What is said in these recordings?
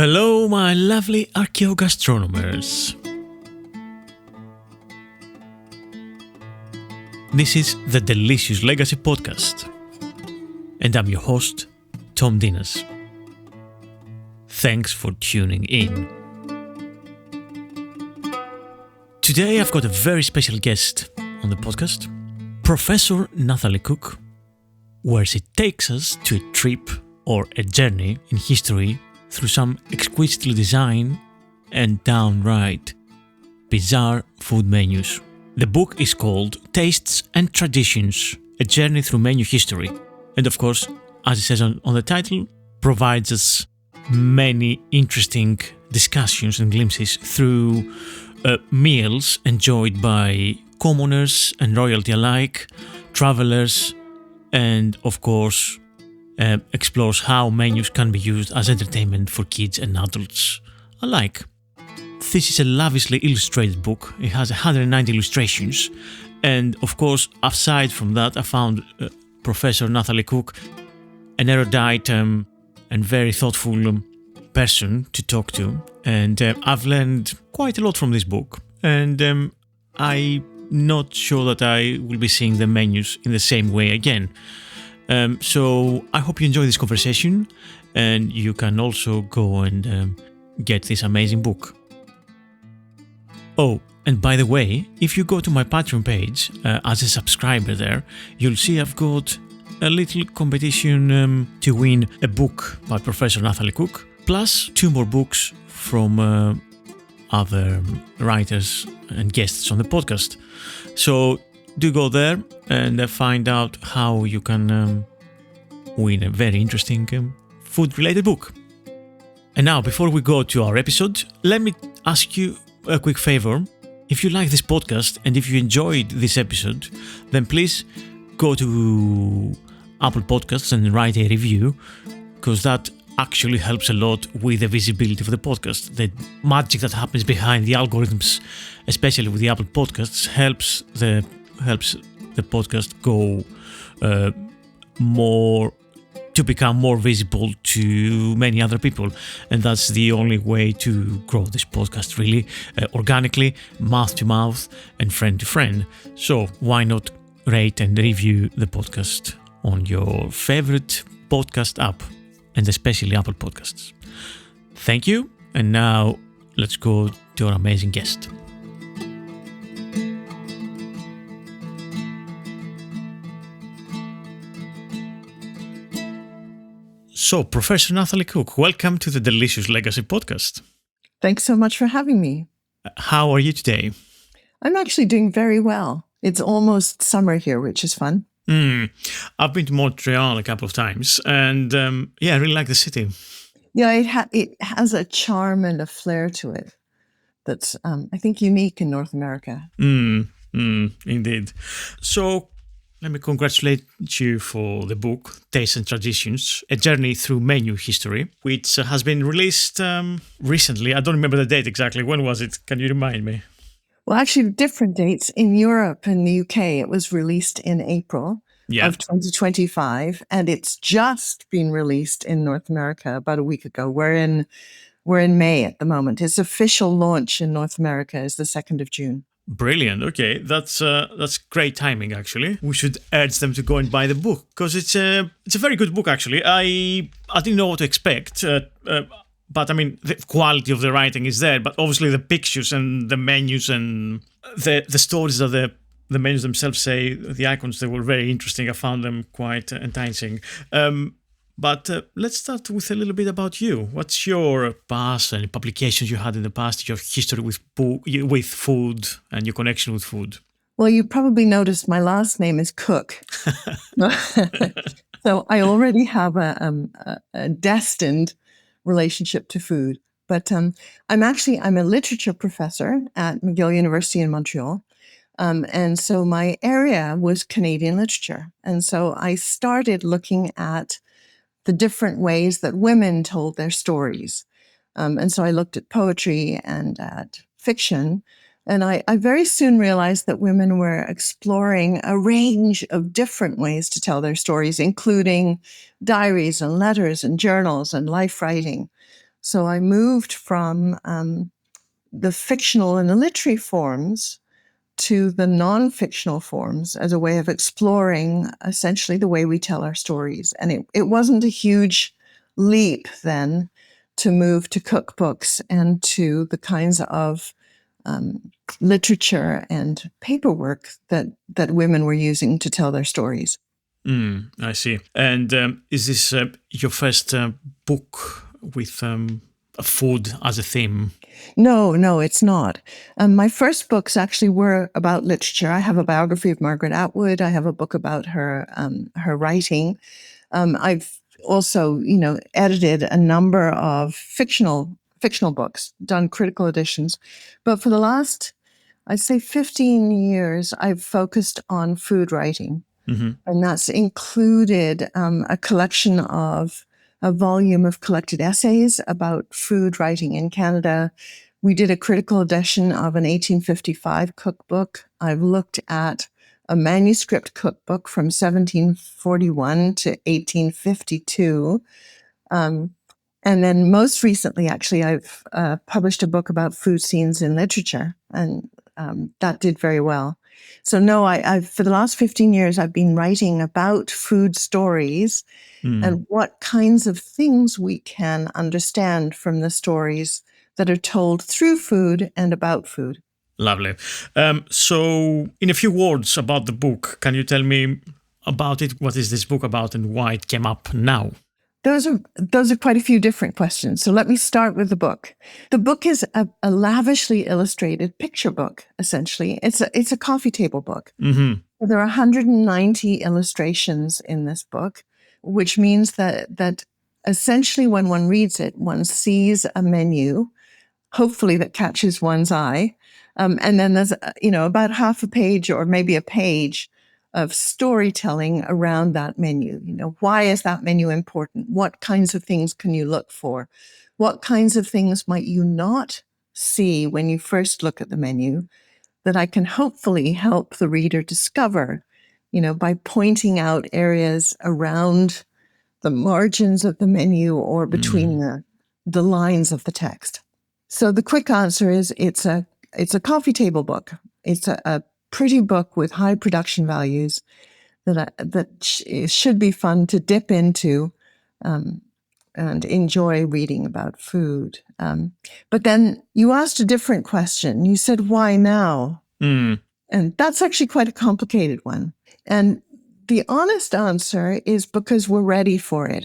Hello, my lovely archaeogastronomers. This is the Delicious Legacy Podcast, and I'm your host, Tom Dinas. Thanks for tuning in. Today I've got a very special guest on the podcast, Professor Nathalie Cooke, where she takes us to a trip or a journey in history through some exquisitely designed and downright bizarre food menus. The book is called Tastes and Traditions, A Journey Through Menu History, and of course, as it says on the title, provides us many interesting discussions and glimpses through meals enjoyed by commoners and royalty alike, travelers, and of course explores how menus can be used as entertainment for kids and adults alike. This is a lavishly illustrated book. It has 190 illustrations, and of course, aside from that, I found Professor Nathalie Cooke an erudite and very thoughtful person to talk to, and I've learned quite a lot from this book, and I'm not sure that I will be seeing the menus in the same way again. So I hope you enjoy this conversation, and you can also go and get this amazing book. Oh, and by the way, if you go to my Patreon page as a subscriber there, you'll see I've got a little competition to win a book by Professor Nathalie Cooke, plus 2 more books from other writers and guests on the podcast. So do go there and find out how you can win a very interesting food-related book. And now, before we go to our episode, let me ask you a quick favor. If you like this podcast and if you enjoyed this episode, then please go to Apple Podcasts and write a review, because that actually helps a lot with the visibility of the podcast. The magic that happens behind the algorithms, especially with the Apple Podcasts, helps the podcast go to become more visible to many other people, and that's the only way to grow this podcast, really, organically, mouth to mouth and friend to friend. So why not rate and review the podcast on your favorite podcast app, and especially Apple Podcasts. Thank you, and now let's go to our amazing guest. So, Professor Nathalie Cooke, welcome to the Delicious Legacy Podcast. Thanks so much for having me. How are you today? I'm actually doing very well. It's almost summer here, which is fun. I've been to Montreal a couple of times, and I really like the city. Yeah, it has a charm and a flair to it that's, I think, unique in North America. Indeed. So, let me congratulate you for the book, Tastes and Traditions, A Journey Through Menu History, which has been released recently. I don't remember the date exactly. When was it? Can you remind me? Well, actually, different dates. In Europe and the UK, it was released in April of 2025, and it's just been released in North America about a week ago. We're in May at the moment. Its official launch in North America is the 2nd of June. Brilliant. Okay, that's great timing. Actually, we should urge them to go and buy the book, because it's a very good book. Actually, I didn't know what to expect, but I mean the quality of the writing is there. But obviously the pictures and the menus and the stories that the menus themselves say, the icons, they were very interesting. I found them quite enticing. But let's start with a little bit about you. What's your past and publications you had in the past, your history with food and your connection with food? Well, you probably noticed my last name is Cooke. So I already have a destined relationship to food. But I'm a literature professor at McGill University in Montreal. And so my area was Canadian literature. And so I started looking at the different ways that women told their stories. And so I looked at poetry and at fiction, and I very soon realized that women were exploring a range of different ways to tell their stories, including diaries and letters and journals and life writing. So I moved from the fictional and the literary forms to the non-fictional forms as a way of exploring essentially the way we tell our stories. And it wasn't a huge leap then to move to cookbooks and to the kinds of literature and paperwork that women were using to tell their stories. I see. And is this your first book with food as a theme? No, it's not. My first books actually were about literature. I have a biography of Margaret Atwood. I have a book about her writing. I've also, edited a number of fictional books, done critical editions. But for the last, I'd say 15 years, I've focused on food writing. And that's included a collection of a volume of collected essays about food writing in Canada. We did a critical edition of an 1855 cookbook. I've looked at a manuscript cookbook from 1741 to 1852. And then most recently, actually, I've published a book about food scenes in literature, and that did very well. So no, I've for the last 15 years, I've been writing about food stories and what kinds of things we can understand from the stories that are told through food and about food. Lovely. So, in a few words about the book, can you tell me about it? What is this book about and why it came up now? Those are quite a few different questions. So let me start with the book. The book is a lavishly illustrated picture book, essentially. It's a coffee table book. There are 190 illustrations in this book, which means that essentially when one reads it, one sees a menu, hopefully that catches one's eye. And then there's, about half a page or maybe a page of storytelling around that menu. Why is that menu important? What kinds of things can you look for? What kinds of things might you not see when you first look at the menu that I can hopefully help the reader discover, by pointing out areas around the margins of the menu or between the lines of the text. So the quick answer is it's a coffee table book. It's a pretty book with high production values that should be fun to dip into and enjoy reading about food. But then you asked a different question. You said, why now? And that's actually quite a complicated one. And the honest answer is because we're ready for it.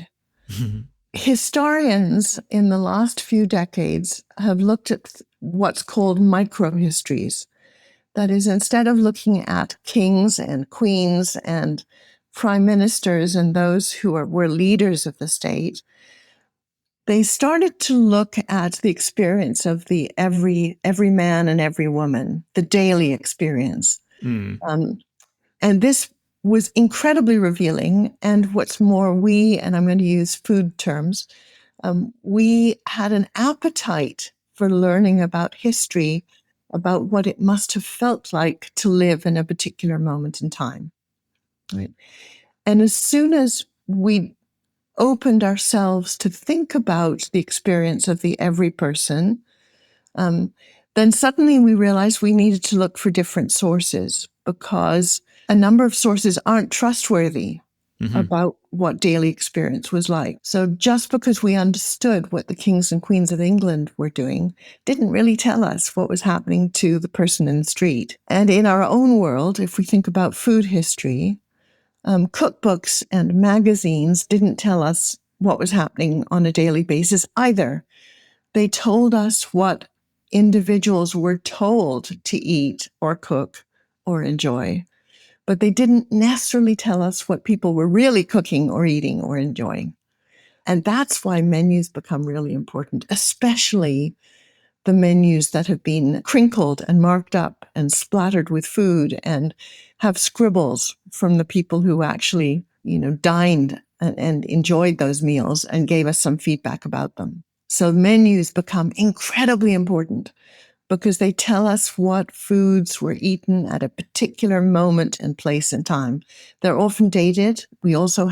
Historians in the last few decades have looked at what's called microhistories. That is, instead of looking at kings and queens and prime ministers and those who were leaders of the state, they started to look at the experience of the every man and every woman, the daily experience. And this was incredibly revealing. And what's more, and I'm going to use food terms, we had an appetite for learning about history, about what it must have felt like to live in a particular moment in time. Right? And as soon as we opened ourselves to think about the experience of the every person, then suddenly we realized we needed to look for different sources because a number of sources aren't trustworthy about what daily experience was like. So just because we understood what the kings and queens of England were doing didn't really tell us what was happening to the person in the street. And in our own world, if we think about food history, cookbooks and magazines didn't tell us what was happening on a daily basis either. They told us what individuals were told to eat or cook or enjoy, but they didn't necessarily tell us what people were really cooking or eating or enjoying. And that's why menus become really important, especially the menus that have been crinkled and marked up and splattered with food and have scribbles from the people who actually, dined and enjoyed those meals and gave us some feedback about them. So menus become incredibly important because they tell us what foods were eaten at a particular moment and place and time. They're often dated. We also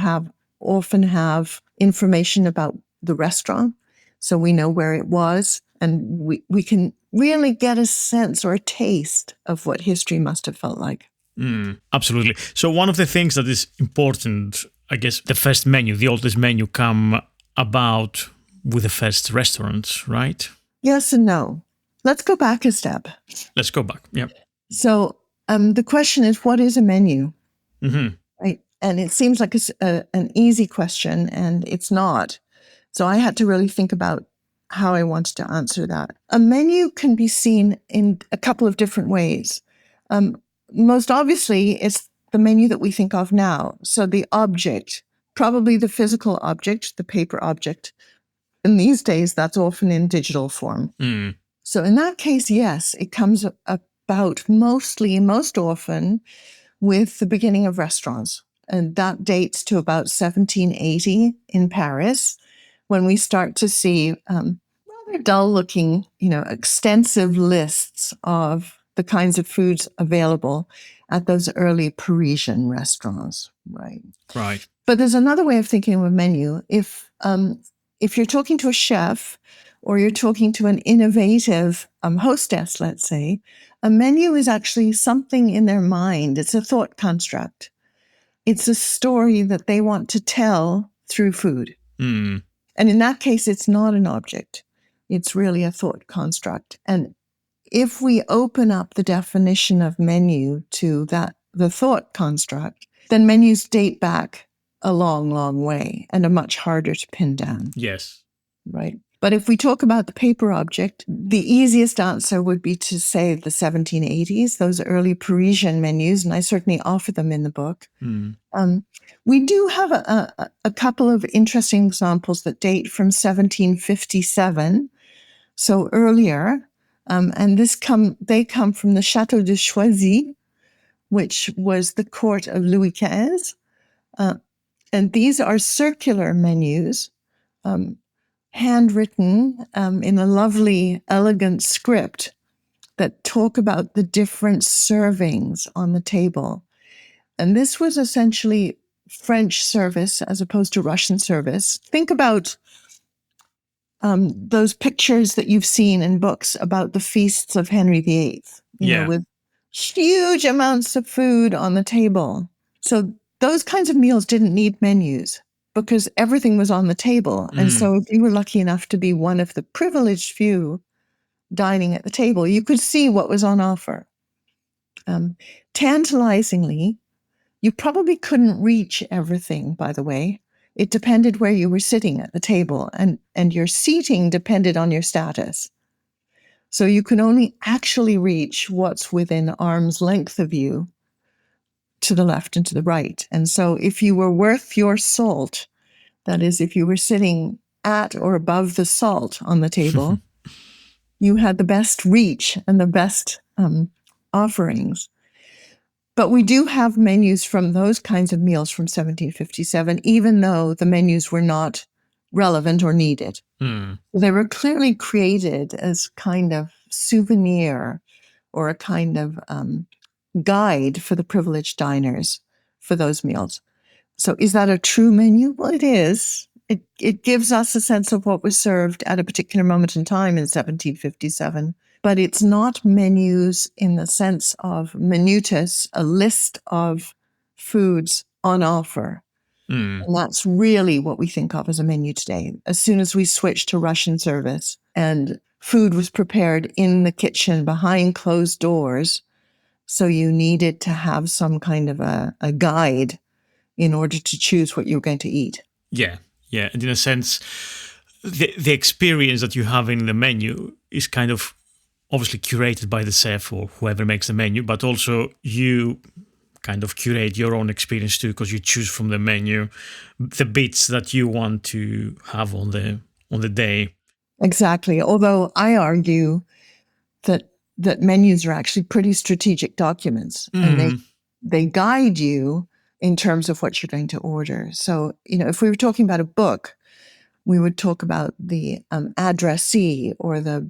often have information about the restaurant So we know where it was, and we can really get a sense or a taste of what history must have felt like. Absolutely. So one of the things that is important, I guess, the first menu, the oldest menu, come about with the first restaurants, right? Yes and no. Let's go back a step. Let's go back. Yeah. So the question is, what is a menu? Mm-hmm. Right? And it seems like an easy question, and it's not. So I had to really think about how I wanted to answer that. A menu can be seen in a couple of different ways. Most obviously, it's the menu that we think of now. So the object, probably the physical object, the paper object. And these days, that's often in digital form. So in that case, yes, it comes about most often with the beginning of restaurants. And that dates to about 1780 in Paris, when we start to see rather dull-looking, extensive lists of the kinds of foods available at those early Parisian restaurants, right? Right. But there's another way of thinking of a menu. If you're talking to a chef or you're talking to an innovative hostess, let's say, a menu is actually something in their mind. It's a thought construct. It's a story that they want to tell through food. And in that case, it's not an object. It's really a thought construct. And if we open up the definition of menu to the thought construct, then menus date back a long, long way and are much harder to pin down. Yes. Right. But if we talk about the paper object, the easiest answer would be to say the 1780s, those early Parisian menus, and I certainly offer them in the book. We do have a couple of interesting examples that date from 1757, so earlier, and they come from the Château de Choisy, which was the court of Louis XV, and these are circular menus, handwritten in a lovely, elegant script that talk about the different servings on the table. And this was essentially French service as opposed to Russian service. Think about those pictures that you've seen in books about the feasts of Henry VIII, with huge amounts of food on the table. So those kinds of meals didn't need menus because everything was on the table. And so if you were lucky enough to be one of the privileged few dining at the table, you could see what was on offer. Tantalizingly, you probably couldn't reach everything, by the way. It depended where you were sitting at the table, and your seating depended on your status. So you can only actually reach what's within arm's length of you to the left and to the right. And so if you were worth your salt, that is, if you were sitting at or above the salt on the table, you had the best reach and the best offerings. But we do have menus from those kinds of meals from 1757, even though the menus were not relevant or needed. They were clearly created as kind of souvenir or a kind of guide for the privileged diners for those meals. So is that a true menu? Well, it is. It gives us a sense of what was served at a particular moment in time in 1757. But it's not menus in the sense of minutus, a list of foods on offer. And that's really what we think of as a menu today. As soon as we switched to Russian service and food was prepared in the kitchen behind closed doors, so you needed to have some kind of a guide in order to choose what you were going to eat. Yeah. And in a sense, the experience that you have in the menu is kind of obviously curated by the chef or whoever makes the menu, but also you kind of curate your own experience too, because you choose from the menu the bits that you want to have on the day. Exactly. Although I argue that menus are actually pretty strategic documents, and they guide you in terms of what you're going to order. So, if we were talking about a book, we would talk about the addressee or the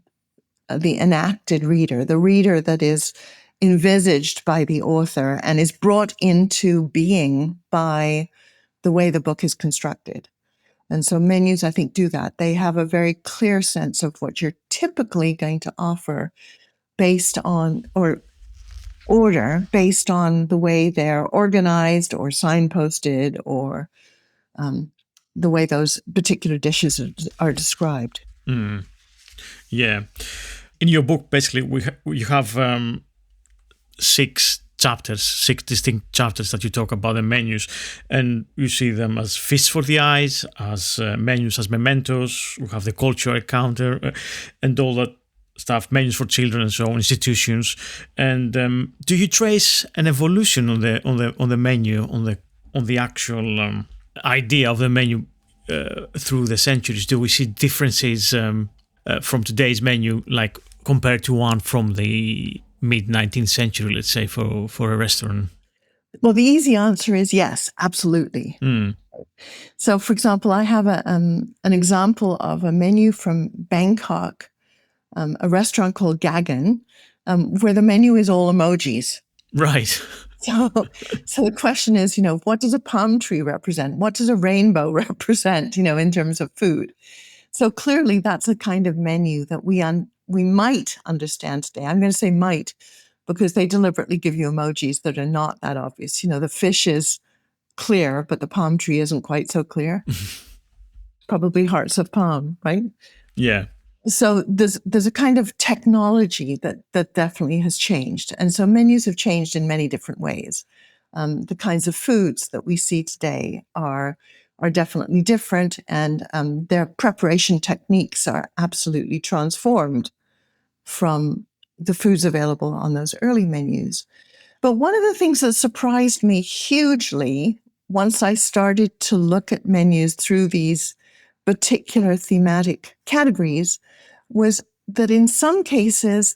enacted reader, the reader that is envisaged by the author and is brought into being by the way the book is constructed. And so menus, I think, do that. They have a very clear sense of what you're typically going to offer based on, or order based on the way they're organized or signposted, or the way those particular dishes are described. Yeah. In your book, basically, you have 6 distinct chapters that you talk about the menus, and you see them as feasts for the eyes, as menus as mementos. We have the cultural counter, and all that stuff, menus for children and so on, institutions. And do you trace an evolution on the menu, on the actual idea of the menu through the centuries? Do we see differences from today's menu, like compared to one from the mid-19th century, let's say, for a restaurant? Well, the easy answer is yes, absolutely. So, for example, I have an example of a menu from Bangkok, a restaurant called Gagan, where the menu is all emojis. Right. So the question is, what does a palm tree represent? What does a rainbow represent, in terms of food? So clearly that's a kind of menu that we might understand today. I'm going to say might, because they deliberately give you emojis that are not that obvious. The fish is clear, but the palm tree isn't quite so clear. Probably hearts of palm, right? Yeah. So there's a kind of technology that definitely has changed. And so menus have changed in many different ways. The kinds of foods that we see today are definitely different, and their preparation techniques are absolutely transformed from the foods available on those early menus. But one of the things that surprised me hugely once I started to look at menus through these particular thematic categories was that in some cases,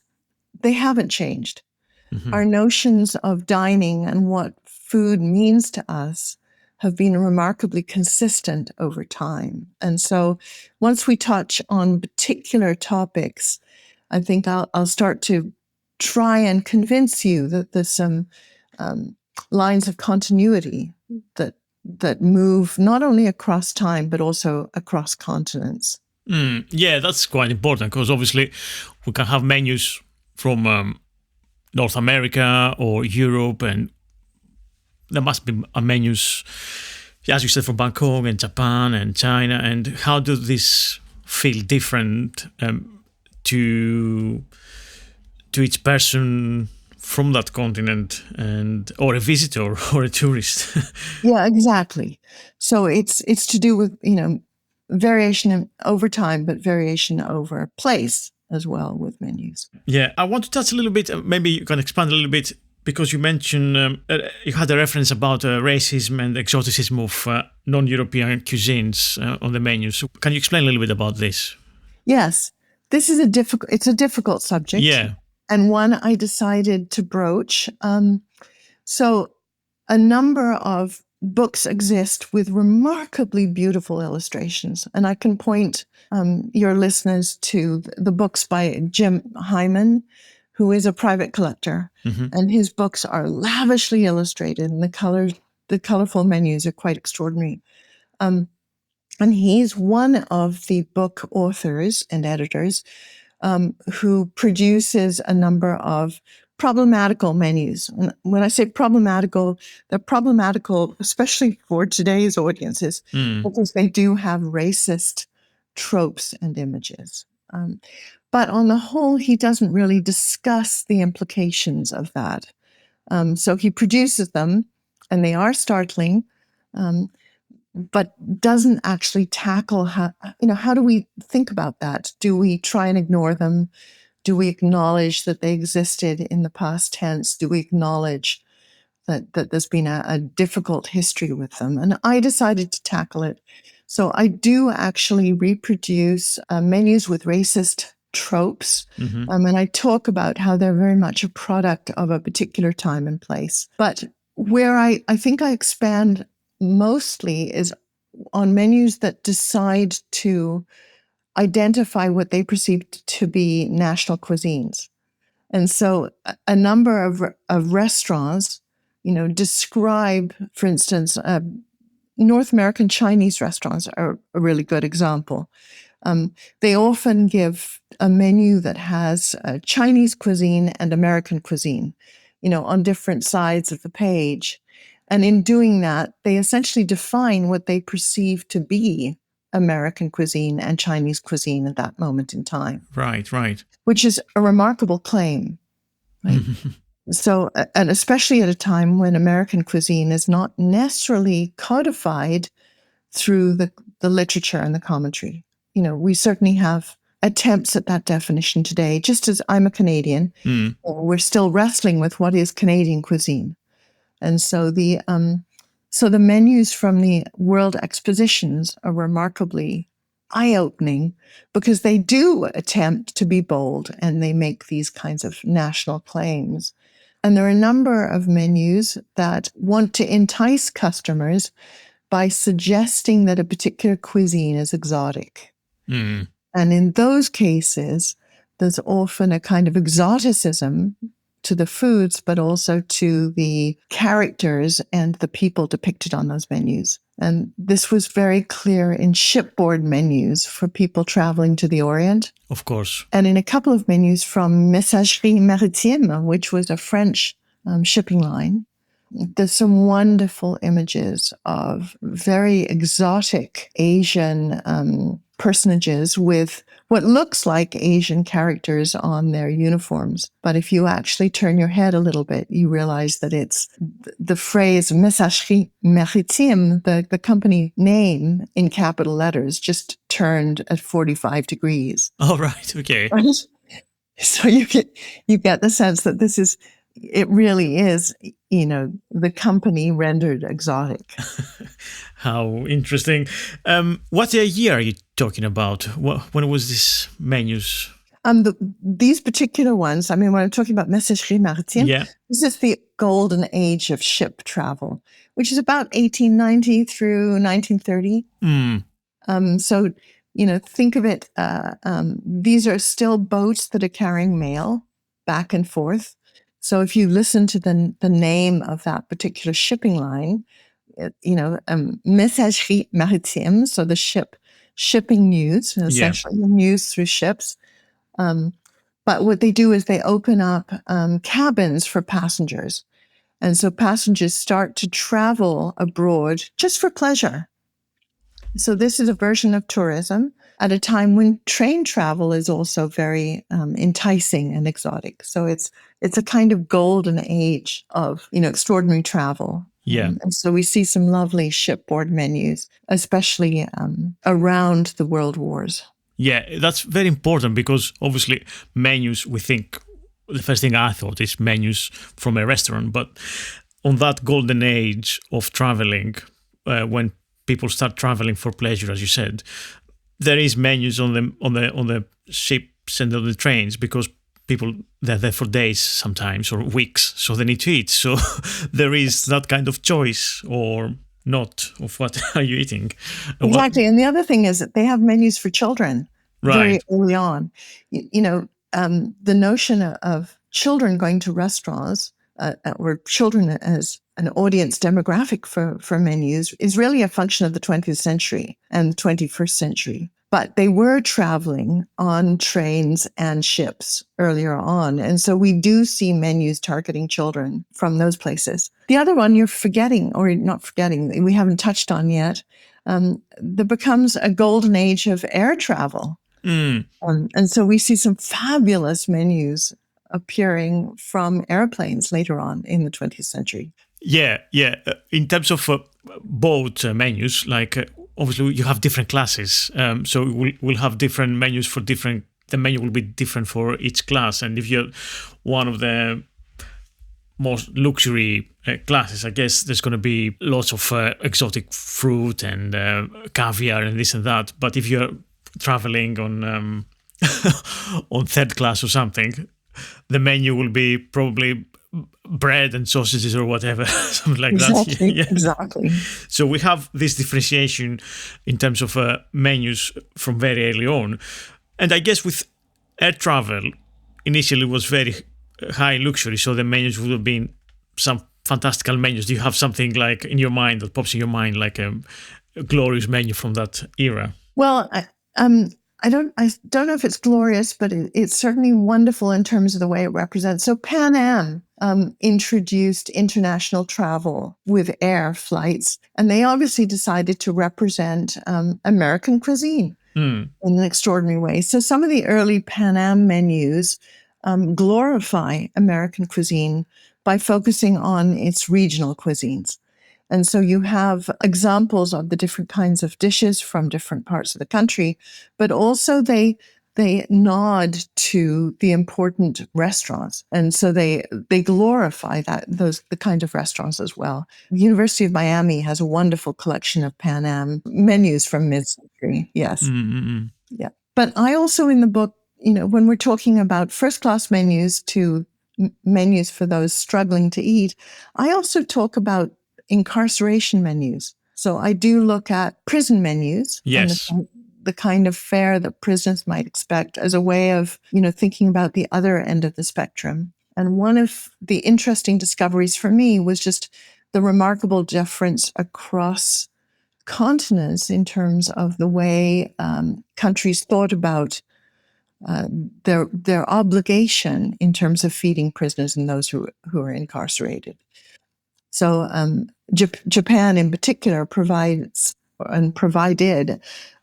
they haven't changed. Our notions of dining and what food means to us have been remarkably consistent over time. And so once we touch on particular topics, I think I'll start to try and convince you that there's some lines of continuity that move not only across time, but also across continents. Yeah, that's quite important, because obviously we can have menus from North America or Europe, and there must be menus, as you said, from Bangkok and Japan and China. And how do these feel different to each person from that continent, or a visitor or a tourist? Yeah, exactly. So it's to do with, variation over time, but variation over place as well with menus. Yeah, I want to touch a little bit, maybe you can expand a little bit, because you mentioned, you had a reference about racism and exoticism of non-European cuisines on the menu. So can you explain a little bit about this? Yes, this is it's a difficult subject. Yeah. And one I decided to broach. So a number of books exist with remarkably beautiful illustrations. And I can point your listeners to the books by Jim Hyman, who is a private collector. And his books are lavishly illustrated, and the colorful menus are quite extraordinary. And he's one of the book authors and editors who produces a number of problematical menus. And when I say problematical, they're problematical, especially for today's audiences, because they do have racist tropes and images. But on the whole, he doesn't really discuss the implications of that. So he produces them, and they are startling, but doesn't actually tackle how do we think about that? Do we try and ignore them? Do we acknowledge that they existed in the past tense? Do we acknowledge that there's been a difficult history with them? And I decided to tackle it. So I do actually reproduce menus with racist tropes. And I talk about how they're very much a product of a particular time and place. But where I think I expand mostly is on menus that decide to identify what they perceive to be national cuisines. And so a number of restaurants, describe, for instance, North American Chinese restaurants are a really good example. They often give a menu that has Chinese cuisine and American cuisine, on different sides of the page. And in doing that, they essentially define what they perceive to be American cuisine and Chinese cuisine at that moment in time. Right. Which is a remarkable claim, right? So, and especially at a time when American cuisine is not necessarily codified through the literature and the commentary. We certainly have attempts at that definition today, just as I'm a Canadian. We're still wrestling with what is Canadian cuisine. And so the menus from the World Expositions are remarkably eye-opening because they do attempt to be bold and they make these kinds of national claims. And there are a number of menus that want to entice customers by suggesting that a particular cuisine is exotic. And in those cases, there's often a kind of exoticism to the foods, but also to the characters and the people depicted on those menus. And this was very clear in shipboard menus for people traveling to the Orient. Of course. And in a couple of menus from Messageries Maritimes, which was a French shipping line. There's some wonderful images of very exotic Asian personages with what looks like Asian characters on their uniforms. But if you actually turn your head a little bit, you realize that it's the phrase Messageries Maritimes, the company name in capital letters, just turned at 45 degrees. Oh, right. Okay. Right? So you get the sense that it really is, the company rendered exotic. How interesting. What year are you talking about? When was this menus? These particular ones, when I'm talking about Messageries Maritimes, this is the golden age of ship travel, which is about 1890 through 1930. So, think of it, these are still boats that are carrying mail back and forth. So if you listen to the name of that particular shipping line, Messageries Maritimes, so the shipping news, essentially news through ships. But what they do is they open up cabins for passengers. And so passengers start to travel abroad just for pleasure. So this is a version of tourism at a time when train travel is also very enticing and exotic. So it's a kind of golden age of, extraordinary travel. And so we see some lovely shipboard menus, especially around the world wars. Yeah, that's very important because obviously menus, we think, the first thing I thought is menus from a restaurant. But on that golden age of traveling, when people start traveling for pleasure, as you said, there is menus on the ships and on the trains because people, they're there for days sometimes or weeks, so they need to eat. So there is that kind of choice or not of what are you eating. Exactly. And the other thing is that they have menus for children very early on. The notion of children going to restaurants or children as an audience demographic for menus is really a function of the 20th century and the 21st century. But they were traveling on trains and ships earlier on. And so we do see menus targeting children from those places. The other one you're forgetting, or not forgetting, we haven't touched on yet, there becomes a golden age of air travel. And so we see some fabulous menus appearing from airplanes later on in the 20th century. Yeah. In terms of boat menus, like obviously you have different classes. So we'll have different menus for different, the menu will be different for each class. And if you're one of the most luxury classes, I guess there's going to be lots of exotic fruit and caviar and this and that. But if you're traveling on on third class or something, the menu will be probably bread and sausages or whatever, something like that. Exactly. So we have this differentiation in terms of menus from very early on. And I guess with air travel, initially was very high luxury, so the menus would have been some fantastical menus? Do you have something like in your mind that pops in your mind, like a glorious menu from that era? Well, I don't know if it's glorious, but it's certainly wonderful in terms of the way it represents. So Pan Am introduced international travel with air flights, and they obviously decided to represent American cuisine in an extraordinary way. So some of the early Pan Am menus glorify American cuisine by focusing on its regional cuisines. And so you have examples of the different kinds of dishes from different parts of the country, but also they nod to the important restaurants. And so they glorify the kind of restaurants as well. The University of Miami has a wonderful collection of Pan Am menus from mid-century. Yes. Mm-mm. Yeah. But I also in the book, when we're talking about first-class menus to menus for those struggling to eat, I also talk about incarceration menus. So I do look at prison menus. Yes. And the kind of fare that prisoners might expect as a way of, thinking about the other end of the spectrum. And one of the interesting discoveries for me was just the remarkable difference across continents in terms of the way countries thought about their obligation in terms of feeding prisoners and those who are incarcerated. So Japan in particular provided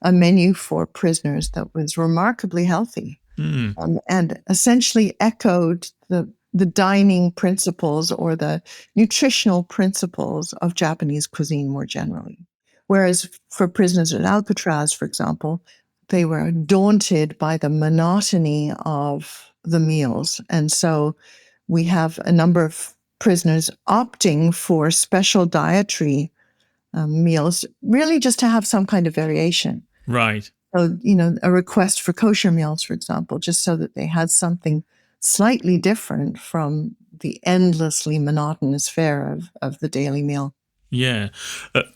a menu for prisoners that was remarkably healthy and essentially echoed the dining principles or the nutritional principles of Japanese cuisine more generally. Whereas for prisoners at Alcatraz, for example, they were daunted by the monotony of the meals. And so we have a number of prisoners opting for special dietary meals, really just to have some kind of variation. Right. So, a request for kosher meals, for example, just so that they had something slightly different from the endlessly monotonous fare of the daily meal. Yeah.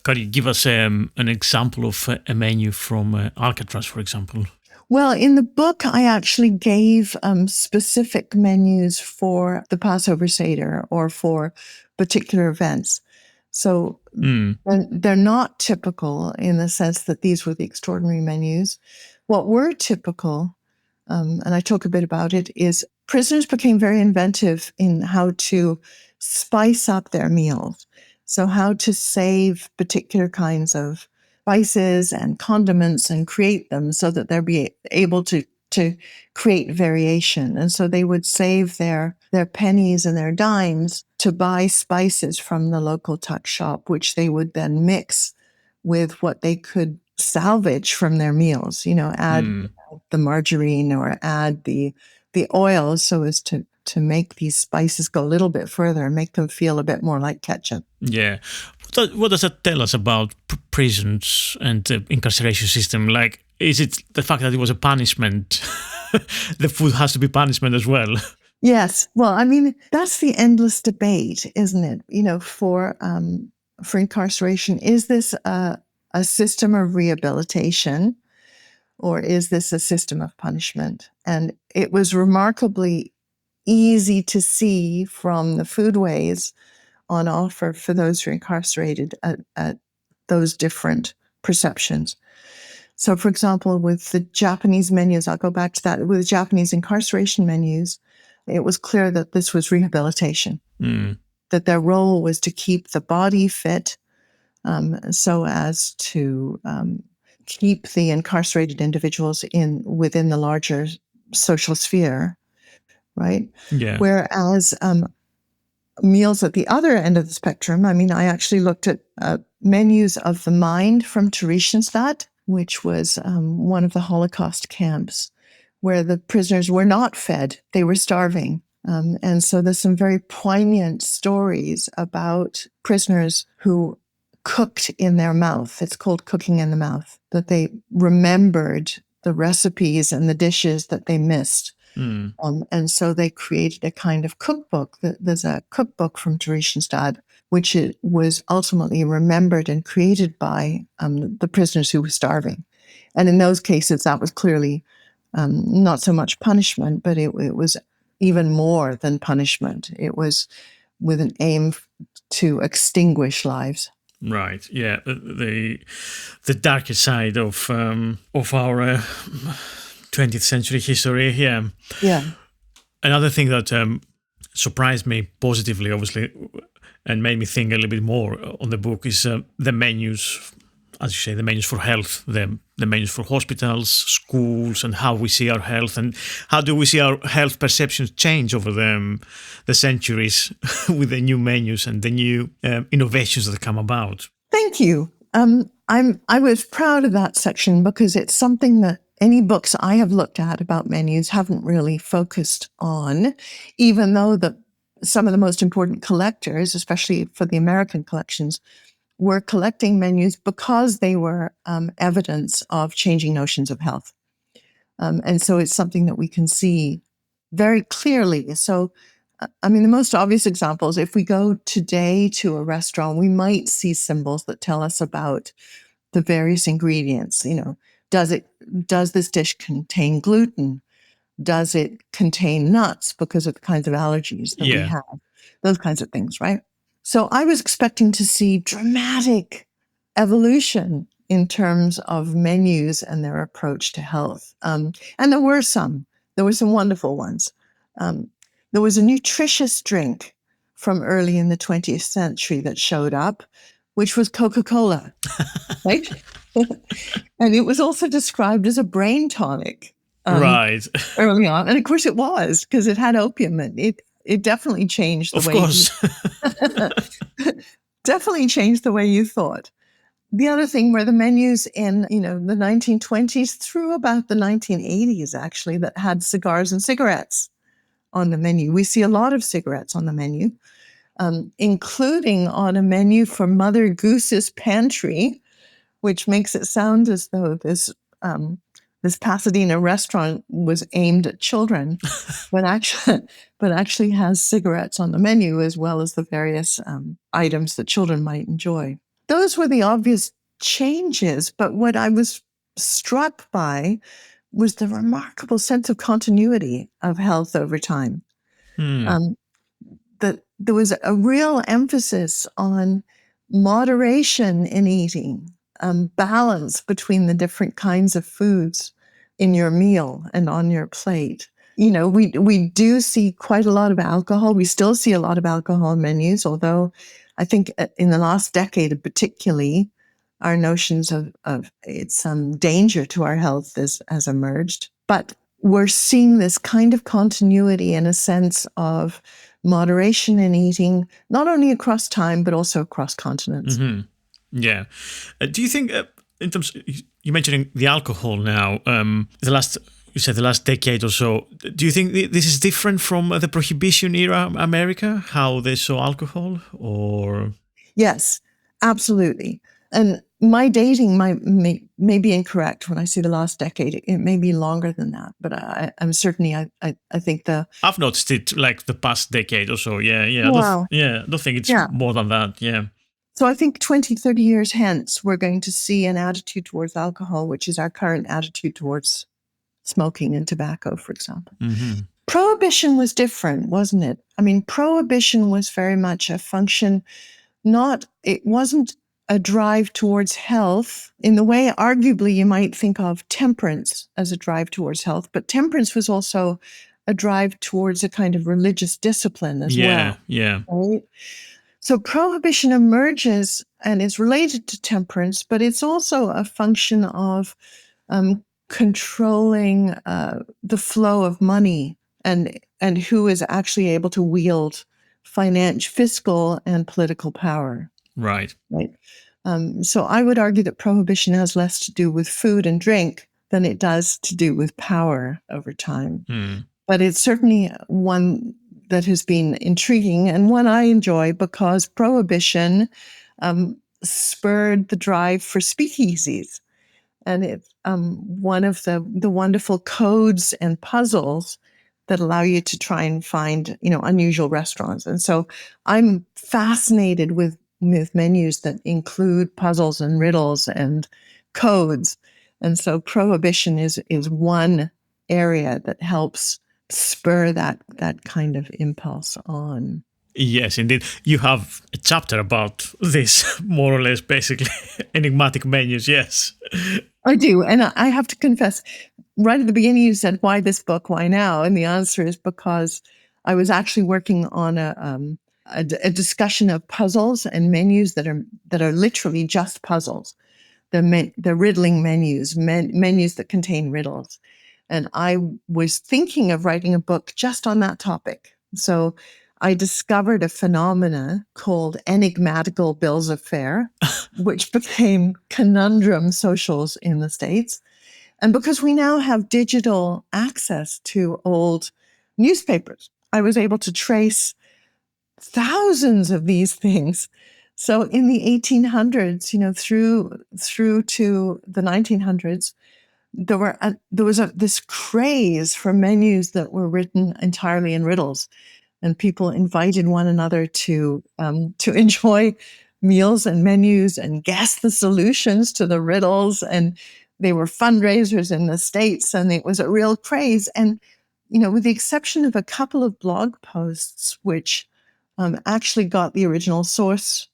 Can you give us an example of a menu from Alcatraz, for example? Well, in the book, I actually gave specific menus for the Passover Seder or for particular events. So they're not typical in the sense that these were the extraordinary menus. What were typical, and I talk a bit about it, is prisoners became very inventive in how to spice up their meals. So how to save particular kinds of spices and condiments and create them so that they'll be able to create variation. And so they would save their pennies and their dimes to buy spices from the local tuck shop, which they would then mix with what they could salvage from their meals, add the margarine or add the oil so as to make these spices go a little bit further and make them feel a bit more like ketchup. Yeah. What does that tell us about prisons and the incarceration system? Like, is it the fact that it was a punishment? The food has to be punishment as well. Yes. Well, I mean, that's the endless debate, isn't it? For incarceration, is this a system of rehabilitation or is this a system of punishment? And it was remarkably easy to see from the foodways on offer for those who are incarcerated at those different perceptions. So, for example, with the Japanese menus, I'll go back to that. With Japanese incarceration menus, it was clear that this was rehabilitation, that their role was to keep the body fit so as to keep the incarcerated individuals within the larger social sphere, right? Yeah. Whereas meals at the other end of the spectrum, I mean, I actually looked at menus of the mind from Theresienstadt, which was one of the Holocaust camps where the prisoners were not fed, they were starving. And so there's some very poignant stories about prisoners who cooked in their mouth. It's called cooking in the mouth, that they remembered the recipes and the dishes that they missed. And so they created a kind of cookbook. There's a cookbook from Theresienstadt, which it was ultimately remembered and created by the prisoners who were starving. And in those cases, that was clearly not so much punishment, but it was even more than punishment. It was with an aim to extinguish lives. Right. Yeah. The darker side of our 20th century history. Yeah. Yeah. Another thing that surprised me positively, obviously, and made me think a little bit more on the book is the menus, as you say, the menus for health, the menus for hospitals, schools, and how we see our health, and how do we see our health perceptions change over the centuries with the new menus and the new innovations that come about. Thank you. I was proud of that section because it's something that any books I have looked at about menus haven't really focused on, even though some of the most important collectors, especially for the American collections, were collecting menus because they were evidence of changing notions of health. And so it's something that we can see very clearly. So, I mean, the most obvious example is if we go today to a restaurant, we might see symbols that tell us about the various ingredients. You know, does this dish contain gluten? Does it contain nuts because of the kinds of allergies that we have? Those kinds of things, right? So I was expecting to see dramatic evolution in terms of menus and their approach to health. And there were some. There were some wonderful ones. There was a nutritious drink from early in the 20th century that showed up, which was Coca-Cola, right? And it was also described as a brain tonic. Right. Early on. And of course it was, because it had opium in it. It definitely changed the of way course. definitely changed the way you thought. The other thing were the menus in, the 1920s through about the 1980s, actually, that had cigars and cigarettes on the menu. We see a lot of cigarettes on the menu, including on a menu for Mother Goose's Pantry, which makes it sound as though this Pasadena restaurant was aimed at children, but actually has cigarettes on the menu as well as the various items that children might enjoy. Those were the obvious changes, but what I was struck by was the remarkable sense of continuity of health over time. That there was a real emphasis on moderation in eating, balance between the different kinds of foods in your meal and on your plate. We do see quite a lot of alcohol. We still see a lot of alcohol menus, although I think in the last decade particularly, our notions of its danger to our health has emerged. But we're seeing this kind of continuity and a sense of moderation in eating, not only across time, but also across continents. Mm-hmm. Yeah. Do you think, in terms, you're mentioning the alcohol now, you said the last decade or so, do you think this is different from the Prohibition era America, how they saw alcohol, or? Yes, absolutely. And my dating may be incorrect when I say the last decade. It may be longer than that, but I'm certainly, I think I've noticed it like the past decade or so. Yeah. Wow. I don't think it's more than that. Yeah. So I think 20, 30 years hence, we're going to see an attitude towards alcohol, which is our current attitude towards smoking and tobacco, for example. Mm-hmm. Prohibition was different, wasn't it? I mean, prohibition was very much a function, it wasn't a drive towards health in the way arguably you might think of temperance as a drive towards health, but temperance was also a drive towards a kind of religious discipline as well. Yeah. Right? So prohibition emerges and is related to temperance, but it's also a function of controlling the flow of money and who is actually able to wield fiscal and political power. Right. So I would argue that prohibition has less to do with food and drink than it does to do with power over time. But it's certainly one that has been intriguing and one I enjoy because prohibition spurred the drive for speakeasies. And it's one of the wonderful codes and puzzles that allow you to try and find, unusual restaurants. And so I'm fascinated with menus that include puzzles and riddles and codes. And so prohibition is one area that helps spur that kind of impulse on. Yes, indeed. You have a chapter about this, more or less, basically. Enigmatic menus, yes. I do. And I have to confess, right at the beginning, you said, why this book? Why now? And the answer is because I was actually working on a discussion of puzzles and menus that are literally just puzzles. The riddling menus, menus that contain riddles. And I was thinking of writing a book just on that topic. So I discovered a phenomena called enigmatical bills of fare, which became conundrum socials in the States. And because we now have digital access to old newspapers, I was able to trace thousands of these things. So in the 1800s, through to the 1900s, there was this craze for menus that were written entirely in riddles, and people invited one another to enjoy meals and menus and guess the solutions to the riddles. And they were fundraisers in the States, and it was a real craze. And with the exception of a couple of blog posts, which actually got the original source,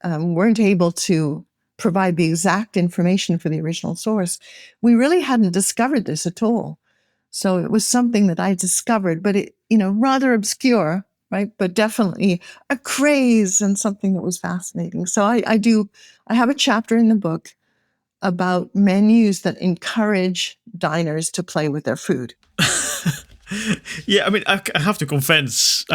weren't able to provide the exact information for the original source, we really hadn't discovered this at all. So it was something that I discovered, but it, rather obscure, right? But definitely a craze and something that was fascinating. So I have a chapter in the book about menus that encourage diners to play with their food. Yeah, I mean, I have to confess,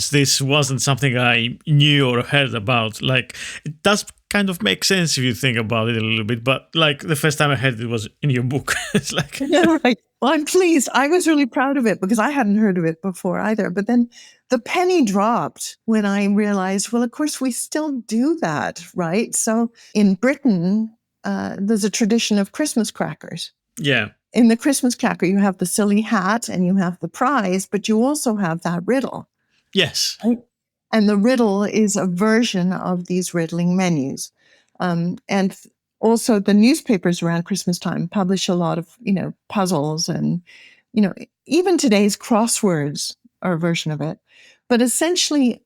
this wasn't something I knew or heard about. Like, it does kind of make sense if you think about it a little bit, but like the first time I heard it was in your book. It's like, yeah, right. Well, I'm pleased. I was really proud of it because I hadn't heard of it before either. But then the penny dropped when I realized, well, of course, we still do that, right? So in Britain, there's a tradition of Christmas crackers. yeah. In the Christmas cracker, you have the silly hat and you have the prize, but you also have that riddle. Yes. Right? And the riddle is a version of these riddling menus. And also the newspapers around Christmas time publish a lot of, puzzles and, even today's crosswords are a version of it. But essentially,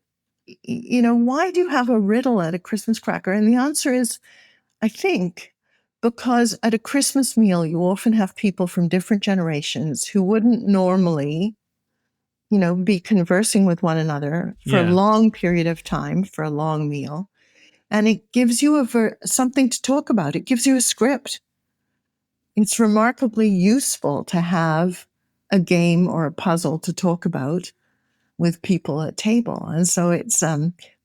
why do you have a riddle at a Christmas cracker? And the answer is, I think, because at a Christmas meal, you often have people from different generations who wouldn't normally, be conversing with one another for a long period of time, for a long meal. And it gives you something to talk about. It gives you a script. It's remarkably useful to have a game or a puzzle to talk about with people at table. And so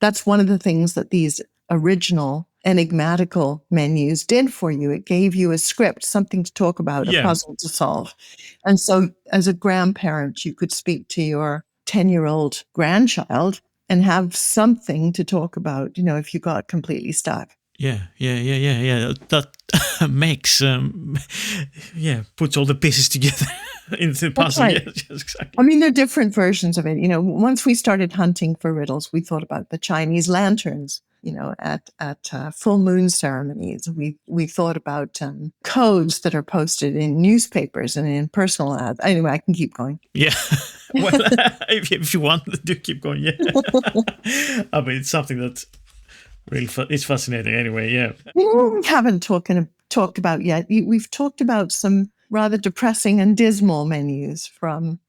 that's one of the things that these original enigmatical menus did for you. It gave you a script, something to talk about, a puzzle to solve. And so as a grandparent, you could speak to your 10-year-old grandchild and have something to talk about, if you got completely stuck. Yeah. That makes, puts all the pieces together into the puzzle. Right. Yes, exactly. I mean, there are different versions of it. Once we started hunting for riddles, we thought about the Chinese lanterns. At full moon ceremonies, we thought about codes that are posted in newspapers and in personal ads. Anyway, I can keep going. Yeah. Well, if you want, do keep going. Yeah. I mean, it's something that really it's fascinating. Anyway, yeah. We haven't talked about yet. We've talked about some rather depressing and dismal menus from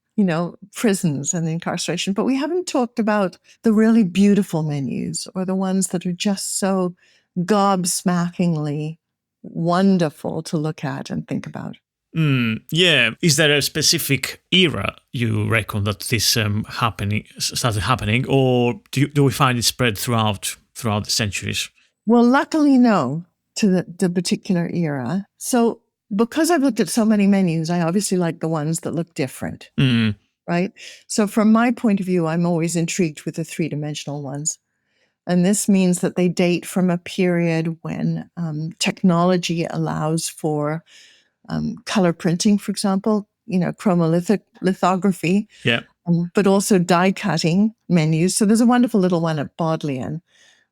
prisons and incarceration, but we haven't talked about the really beautiful menus or the ones that are just so gobsmackingly wonderful to look at and think about. Yeah. Is there a specific era you reckon that this started happening, or do we find it spread throughout the centuries? Well, luckily, no, to the particular era. So because I've looked at so many menus, I obviously like the ones that look different, right? So from my point of view, I'm always intrigued with the three-dimensional ones. And this means that they date from a period when technology allows for color printing, for example, chromolithography, but also die cutting menus. So there's a wonderful little one at Bodleian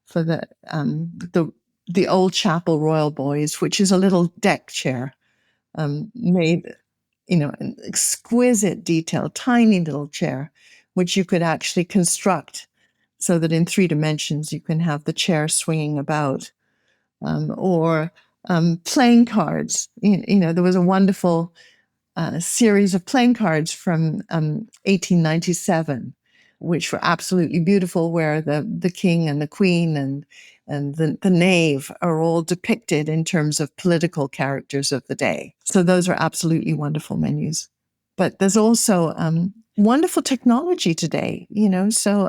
for the old chapel Royal Boys, which is a little deck chair made, an exquisite detail, tiny little chair, which you could actually construct so that in 3 dimensions you can have the chair swinging about, or playing cards. There was a wonderful series of playing cards from 1897, which were absolutely beautiful, where the king and the queen and the knave are all depicted in terms of political characters of the day. So those are absolutely wonderful menus. But there's also wonderful technology today, So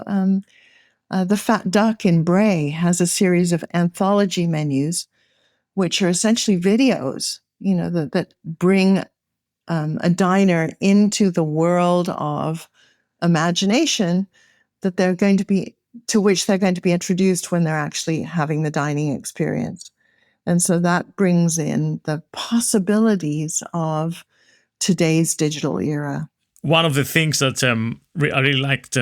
the Fat Duck in Bray has a series of anthology menus, which are essentially videos, that bring a diner into the world of imagination that they're going to be to which they're going to be introduced when they're actually having the dining experience. And so that brings in the possibilities of today's digital era. One of the things that I really liked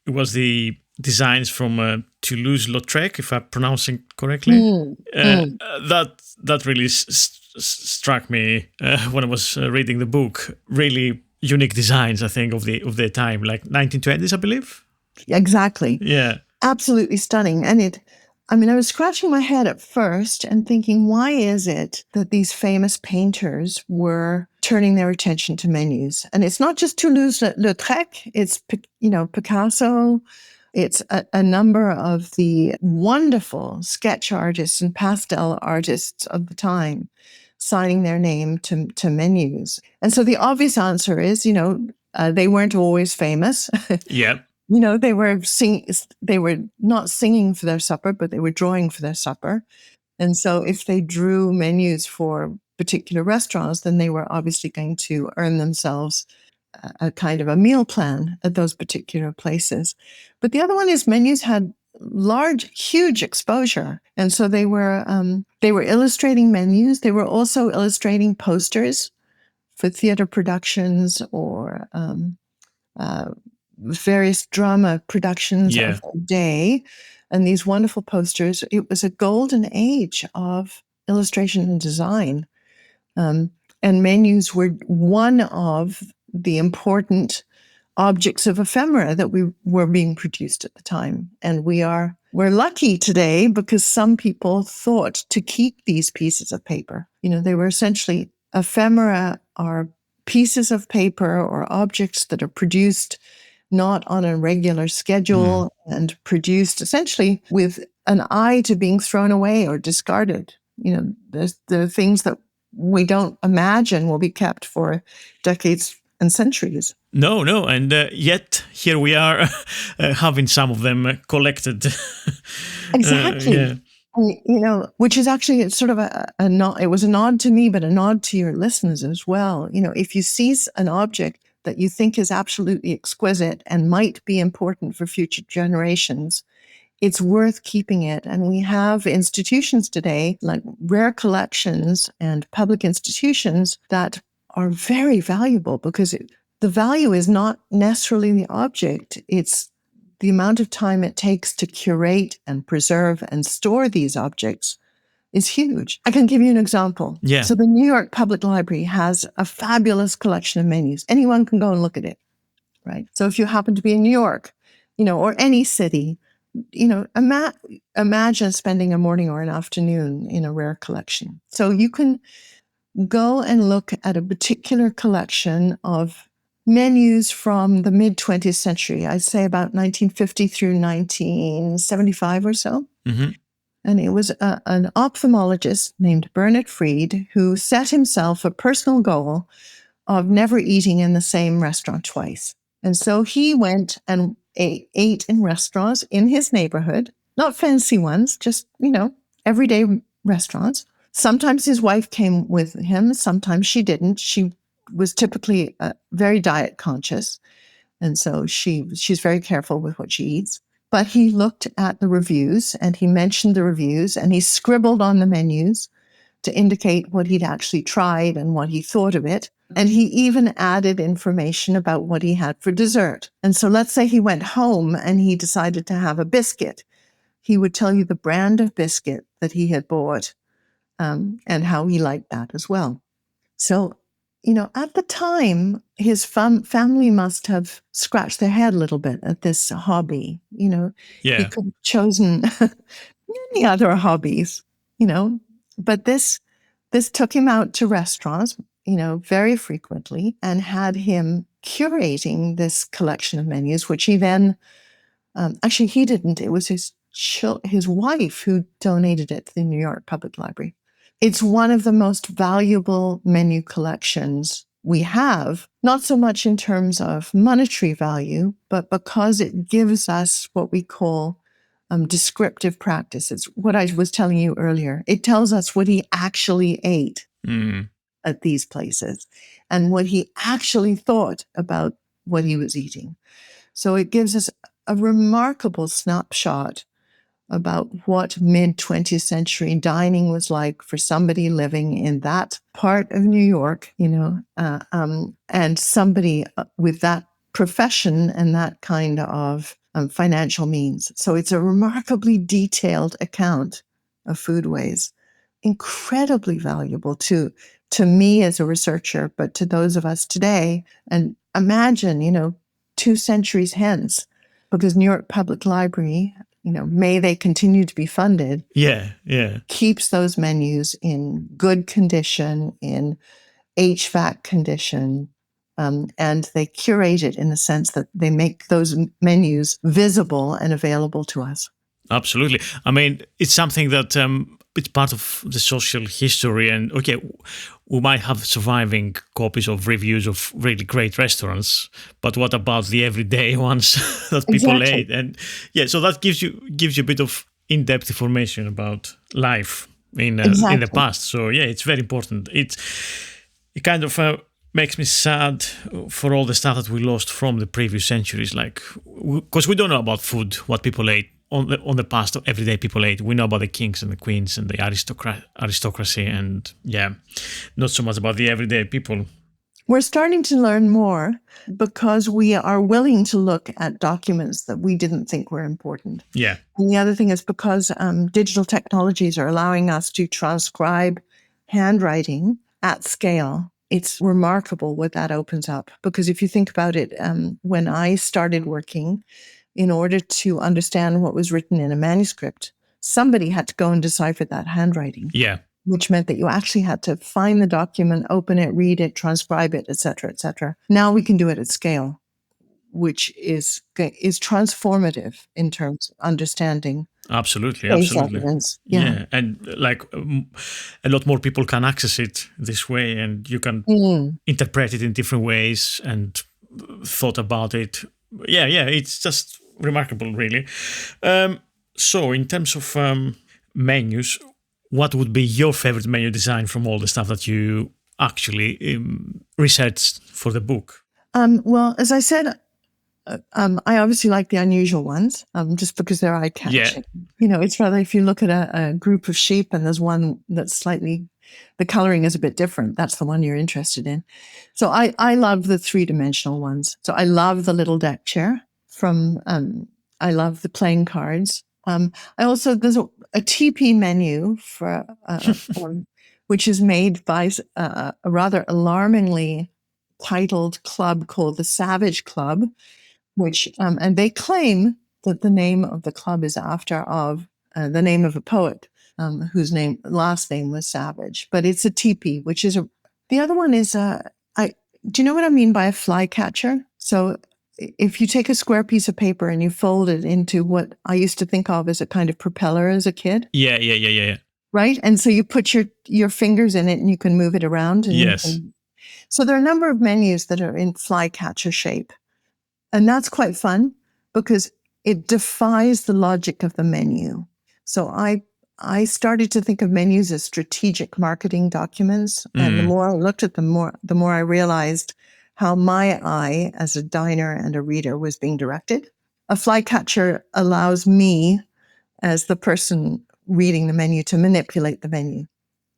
was the designs from Toulouse-Lautrec, if I'm pronouncing correctly. That really struck me when I was reading the book. Really unique designs, I think, of the time, like 1920s, I believe. Exactly. Yeah. Absolutely stunning. And I was scratching my head at first and thinking, why is it that these famous painters were turning their attention to menus? And it's not just Toulouse-Lautrec, it's, Picasso. It's a number of the wonderful sketch artists and pastel artists of the time signing their name to menus. And so the obvious answer is, they weren't always famous. Yeah. They were not singing for their supper, but they were drawing for their supper. And so if they drew menus for particular restaurants, then they were obviously going to earn themselves a kind of a meal plan at those particular places. But the other one is menus had huge exposure. And so they were illustrating menus. They were also illustrating posters for theater productions or various drama productions of the day. And these wonderful posters, it was a golden age of illustration and design. And menus were one of the important objects of ephemera that were being produced at the time. And we're lucky today because some people thought to keep these pieces of paper. They were essentially ephemera are pieces of paper or objects that are produced not on a regular schedule and produced essentially with an eye to being thrown away or discarded. The things that we don't imagine will be kept for decades and centuries. No, and yet here we are having some of them collected. Exactly. Which is actually sort of a nod. It was a nod to me, but a nod to your listeners as well. If you see an object that you think is absolutely exquisite and might be important for future generations, it's worth keeping it. And we have institutions today, like rare collections and public institutions, that are very valuable because the value is not necessarily the object. It's the amount of time it takes to curate and preserve and store these objects is huge. I can give you an example. Yeah. So the New York Public Library has a fabulous collection of menus. Anyone can go and look at it, right? So if you happen to be in New York, or any city, imagine spending a morning or an afternoon in a rare collection. So you can go and look at a particular collection of menus from the mid-20th century. I'd say about 1950 through 1975 or so. Mm-hmm. And it was an ophthalmologist named Bernard Fried who set himself a personal goal of never eating in the same restaurant twice. And so he went and ate in restaurants in his neighborhood, not fancy ones, just, everyday restaurants. Sometimes his wife came with him. Sometimes she didn't. She was typically very diet conscious. And so she's very careful with what she eats. But he looked at the reviews and he mentioned the reviews and he scribbled on the menus to indicate what he'd actually tried and what he thought of it. And he even added information about what he had for dessert. And so let's say he went home and he decided to have a biscuit. He would tell you the brand of biscuit that he had bought and how he liked that as well. So at the time, his family must have scratched their head a little bit at this hobby. He Yeah. could have chosen many other hobbies, but this took him out to restaurants, very frequently, and had him curating this collection of menus, which he then, actually, he didn't. It was his wife who donated it to the New York Public Library. It's one of the most valuable menu collections we have, not so much in terms of monetary value, but because it gives us what we call descriptive practice. It's what I was telling you earlier. It tells us what he actually ate at these places and what he actually thought about what he was eating. So it gives us a remarkable snapshot about what mid-20th century dining was like for somebody living in that part of New York, and somebody with that profession and that kind of financial means. So it's a remarkably detailed account of foodways, incredibly valuable to me as a researcher, but to those of us today. And imagine, 2 centuries hence, because New York Public Library, may they continue to be funded, Yeah. keeps those menus in good condition, in HVAC condition, and they curate it in the sense that they make those menus visible and available to us. Absolutely. I mean, it's something that it's part of the social history. And okay, we might have surviving copies of reviews of really great restaurants, but what about the everyday ones that people Exactly. ate? And yeah, so that gives you a bit of in-depth information about life in the Exactly. past. So yeah, it's very important. It kind of makes me sad for all the stuff that we lost from the previous centuries, like because we don't know about food, what people ate on the past, everyday people ate. We know about the kings and the queens and the aristocracy, and yeah, not so much about the everyday people. We're starting to learn more because we are willing to look at documents that we didn't think were important. Yeah. And the other thing is because digital technologies are allowing us to transcribe handwriting at scale. It's remarkable what that opens up. Because if you think about it, when I started working, in order to understand what was written in a manuscript, somebody had to go and decipher that handwriting. Yeah. Which meant that you actually had to find the document, open it, read it, transcribe it, et cetera, et cetera. Now we can do it at scale, which is transformative in terms of understanding Absolutely. case evidence. Yeah, and like a lot more people can access it this way, and you can interpret it in different ways and thought about it. Yeah, it's just remarkable, really. So, in terms of menus, what would be your favorite menu design from all the stuff that you actually researched for the book? Well, as I said, I obviously like the unusual ones, just because they're eye-catching. It's rather if you look at a group of sheep and there's one that's slightly, the coloring is a bit different, that's the one you're interested in. So I love the three-dimensional ones. So I love the little deck chair I love the playing cards. I also, there's a TP menu for which is made by a rather alarmingly titled club called the Savage Club, which and they claim that the name of the club is after the name of a poet whose last name was Savage, but it's a teepee, which is the other one is do you know what I mean by a flycatcher? So if you take a square piece of paper and you fold it into what I used to think of as a kind of propeller as a kid. Yeah. Right? And so you put your fingers in it and you can move it around. And Yes. So there are a number of menus that are in flycatcher shape. And that's quite fun because it defies the logic of the menu. So I started to think of menus as strategic marketing documents. And the more I looked at them, the more I realized how my eye as a diner and a reader was being directed. A flycatcher allows me, as the person reading the menu, to manipulate the menu.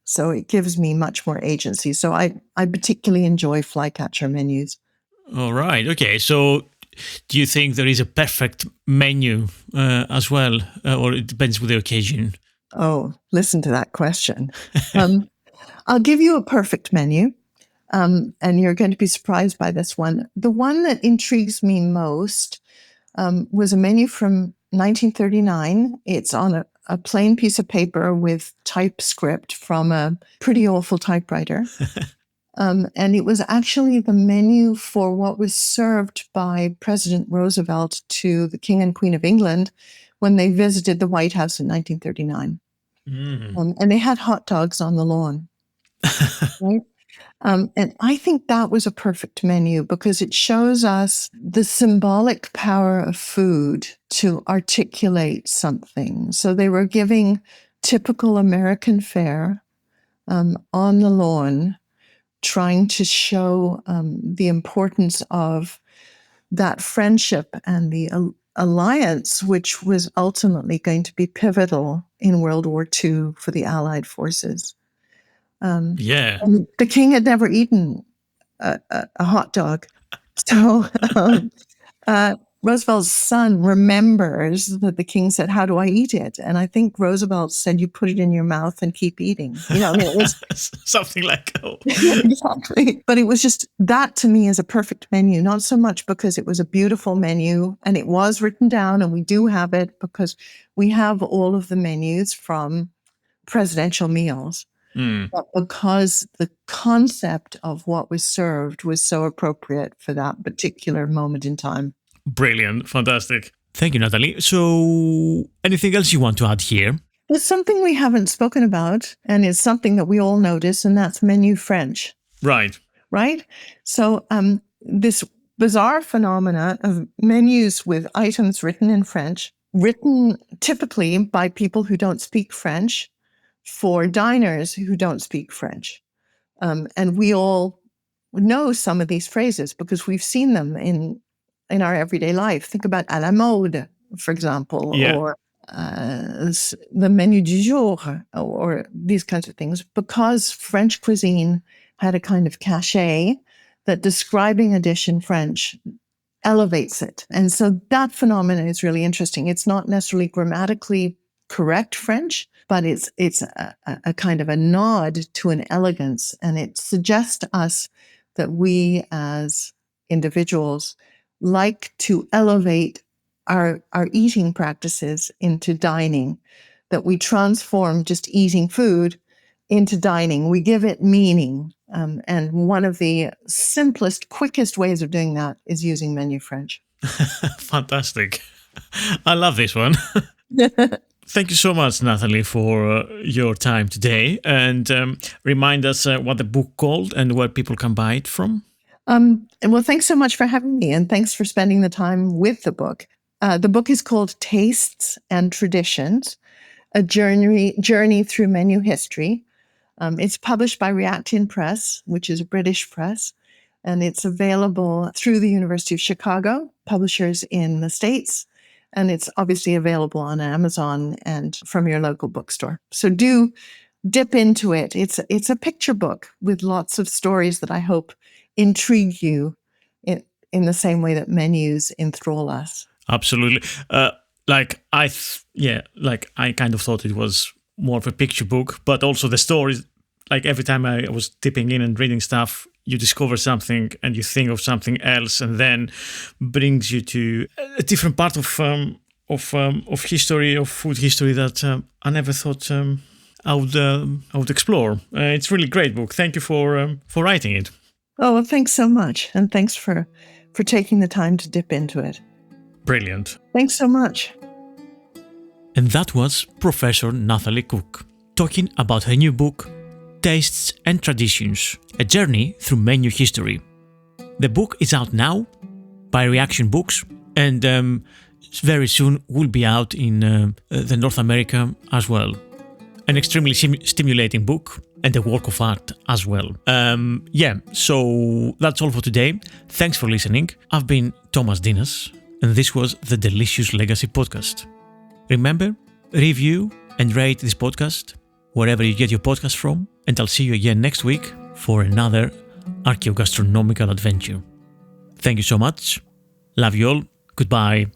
So it gives me much more agency. So I particularly enjoy flycatcher menus. All right. Okay. So do you think there is a perfect menu as well, or it depends with the occasion? Oh, listen to that question. I'll give you a perfect menu. And you're going to be surprised by this one. The one that intrigues me most was a menu from 1939. It's on a plain piece of paper with typescript from a pretty awful typewriter. And it was actually the menu for what was served by President Roosevelt to the King and Queen of England when they visited the White House in 1939. And they had hot dogs on the lawn. Right? And I think that was a perfect menu because it shows us the symbolic power of food to articulate something. So they were giving typical American fare on the lawn, trying to show the importance of that friendship and the alliance, which was ultimately going to be pivotal in World War II for the Allied forces. Yeah. And the king had never eaten a hot dog. So Roosevelt's son remembers that the king said, "How do I eat it?" And I think Roosevelt said, "You put it in your mouth and keep eating." You know, I mean, it was something like that. Exactly. But it was just that to me is a perfect menu, not so much because it was a beautiful menu and it was written down and we do have it because we have all of the menus from presidential meals. But because the concept of what was served was so appropriate for that particular moment in time. Brilliant. Fantastic. Thank you, Nathalie. So, anything else you want to add here? There's something we haven't spoken about, and it's something that we all notice, and that's menu French. Right. Right? So this bizarre phenomena of menus with items written in French, written typically by people who don't speak French, for diners who don't speak French. And we all know some of these phrases because we've seen them in our everyday life. Think about à la mode, for example, or the menu du jour, or these kinds of things, because French cuisine had a kind of cachet that describing a dish in French elevates it. And so that phenomenon is really interesting. It's not necessarily grammatically correct French, but it's a kind of a nod to an elegance. And it suggests to us that we as individuals like to elevate our eating practices into dining, that we transform just eating food into dining. We give it meaning. And one of the simplest, quickest ways of doing that is using menu French. Fantastic. I love this one. Thank you so much, Nathalie, for your time today. And remind us what the book called and where people can buy it from. Well, thanks so much for having me, and thanks for spending the time with the book. The book is called Tastes and Traditions, a journey through menu history. It's published by Reaction Press, which is a British press, and it's available through the University of Chicago, publishers in the States, and it's obviously available on Amazon and from your local bookstore. So do dip into it. It's a picture book with lots of stories that I hope intrigue you in the same way that menus enthrall us. Absolutely. I kind of thought it was more of a picture book, but also the stories, like every time I was dipping in and reading stuff, you discover something and you think of something else, and then brings you to a different part of history, of food history that I never thought I would explore. It's a really great book. Thank you for writing it. Oh, well, thanks so much, and thanks for taking the time to dip into it. Brilliant. Thanks so much. And that was Professor Nathalie Cooke talking about her new book, Tastes and Traditions, a journey through menu history. The book is out now by Reaction Books, and very soon will be out in the North America as well. An extremely stimulating book and a work of art as well. So that's all for today. Thanks for listening. I've been Thomas Dinas, and this was the Delicious Legacy Podcast. Remember, review and rate this podcast wherever you get your podcast from, and I'll see you again next week for another archaeogastronomical adventure. Thank you so much. Love you all. Goodbye.